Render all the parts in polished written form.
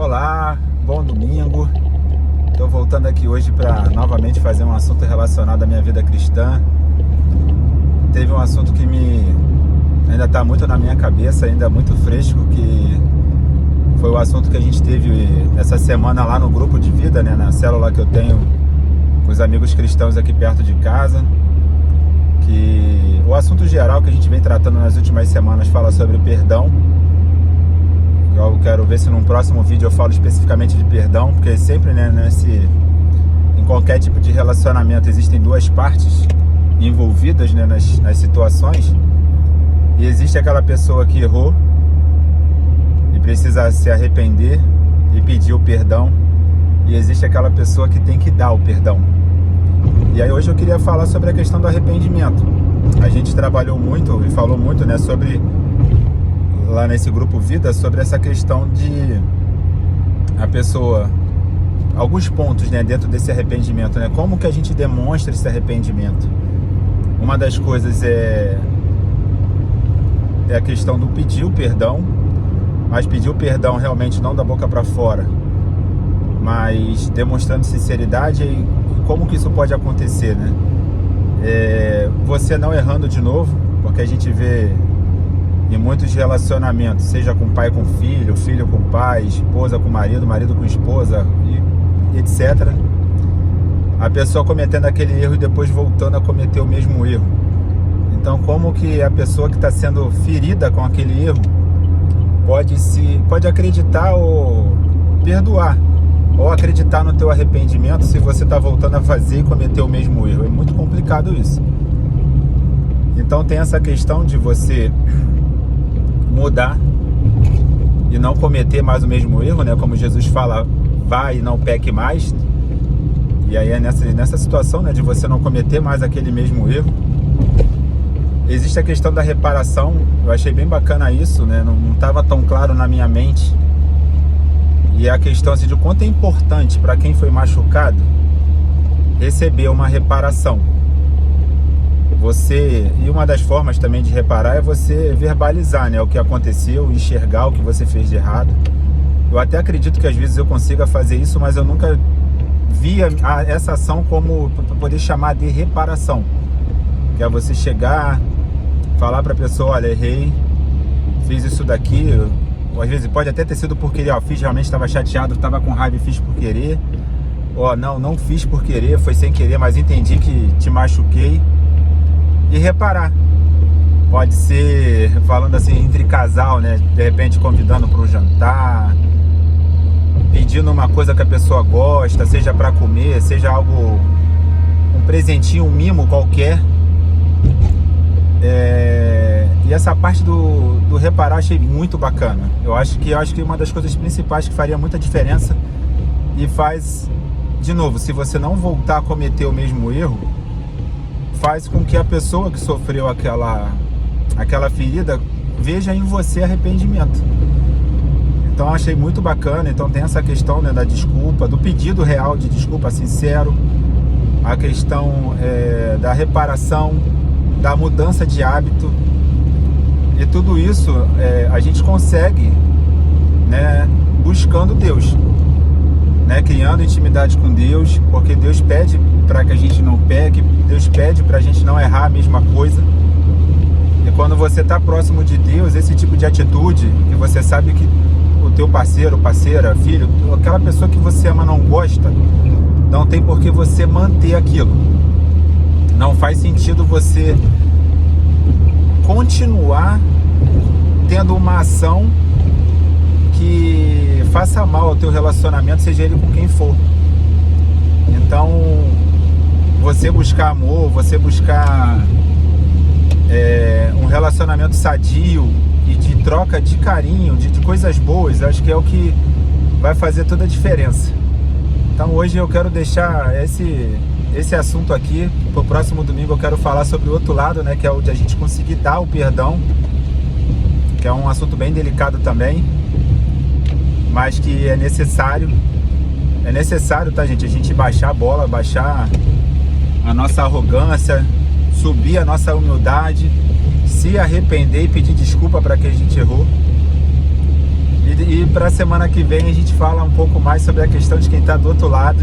Olá, bom domingo. Estou voltando aqui hoje para novamente fazer um assunto relacionado à minha vida cristã. Teve um assunto que ainda está muito na minha cabeça, ainda muito fresco, que foi o assunto que a gente teve essa semana lá no grupo de vida, né, na célula que eu tenho com os amigos cristãos aqui perto de casa. Que o assunto geral que a gente vem tratando nas últimas semanas fala sobre perdão. Eu quero ver se num próximo vídeo eu falo especificamente de perdão, porque sempre, né, em qualquer tipo de relacionamento existem duas partes envolvidas, né, nas situações. E existe aquela pessoa que errou e precisa se arrepender e pedir o perdão, e existe aquela pessoa que tem que dar o perdão. E aí hoje eu queria falar sobre a questão do arrependimento. A gente trabalhou muito e falou muito, né, lá nesse grupo Vida, sobre essa questão de a pessoa, alguns pontos, né, dentro desse arrependimento, né, como que a gente demonstra esse arrependimento. Uma das coisas é a questão do pedir o perdão, mas pedir o perdão realmente não da boca para fora, mas demonstrando sinceridade. E como que isso pode acontecer, né? Você não errando de novo, porque a gente vê em muitos relacionamentos, seja com pai com filho, filho com pai, esposa com marido, marido com esposa, e etc. A pessoa cometendo aquele erro e depois voltando a cometer o mesmo erro. Então, como que a pessoa que está sendo ferida com aquele erro pode acreditar ou perdoar, ou acreditar no teu arrependimento se você está voltando a fazer e cometer o mesmo erro? É muito complicado isso. Então tem essa questão de você mudar e não cometer mais o mesmo erro, né? Como Jesus fala, vai e não peque mais. E aí é nessa situação, né, de você não cometer mais aquele mesmo erro. Existe a questão da reparação. Eu achei bem bacana isso, né? Não estava tão claro na minha mente. E é a questão assim, de quanto é importante para quem foi machucado receber uma reparação. E uma das formas também de reparar é você verbalizar, né, o que aconteceu, enxergar o que você fez de errado. Eu até acredito que às vezes eu consiga fazer isso, mas eu nunca via essa ação como para poder chamar de reparação, que é você chegar, falar para a pessoa: olha, errei, fiz isso daqui. Ou às vezes pode até ter sido por querer, fiz, realmente estava chateado, estava com raiva e fiz por querer. Não fiz por querer, foi sem querer, mas entendi que te machuquei. E reparar. Pode ser falando assim entre casal, né? De repente convidando para um jantar, pedindo uma coisa que a pessoa gosta, seja para comer, seja algo, um presentinho, um mimo qualquer. E essa parte do reparar achei muito bacana. Eu acho que uma das coisas principais que faria muita diferença, e faz, de novo, se você não voltar a cometer o mesmo erro, faz com que a pessoa que sofreu aquela ferida veja em você arrependimento. Então eu achei muito bacana. Então tem essa questão, né, da desculpa, do pedido real de desculpa sincero, a questão da reparação, da mudança de hábito. E tudo isso a gente consegue, né, buscando Deus, né, criando intimidade com Deus, porque Deus pede para que a gente não peque, Deus pede para a gente não errar a mesma coisa. E quando você está próximo de Deus, esse tipo de atitude, que você sabe que o teu parceiro, parceira, filho, aquela pessoa que você ama não gosta, não tem por que você manter aquilo. Não faz sentido você continuar tendo uma ação que faça mal ao teu relacionamento, seja ele com quem for. Então, você buscar amor, você buscar um relacionamento sadio e de troca de carinho, de coisas boas, acho que é o que vai fazer toda a diferença. Então hoje eu quero deixar esse assunto aqui. Pro próximo domingo eu quero falar sobre o outro lado, né, que é o de a gente conseguir dar o perdão, que é um assunto bem delicado também, mas que é necessário, tá, gente? A gente baixar a bola, baixar a nossa arrogância, subir a nossa humildade, se arrepender e pedir desculpa para que a gente errou. E para a semana que vem a gente fala um pouco mais sobre a questão de quem está do outro lado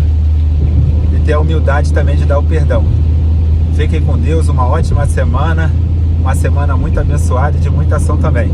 e ter a humildade também de dar o perdão. Fiquem com Deus, uma ótima semana, uma semana muito abençoada e de muita ação também.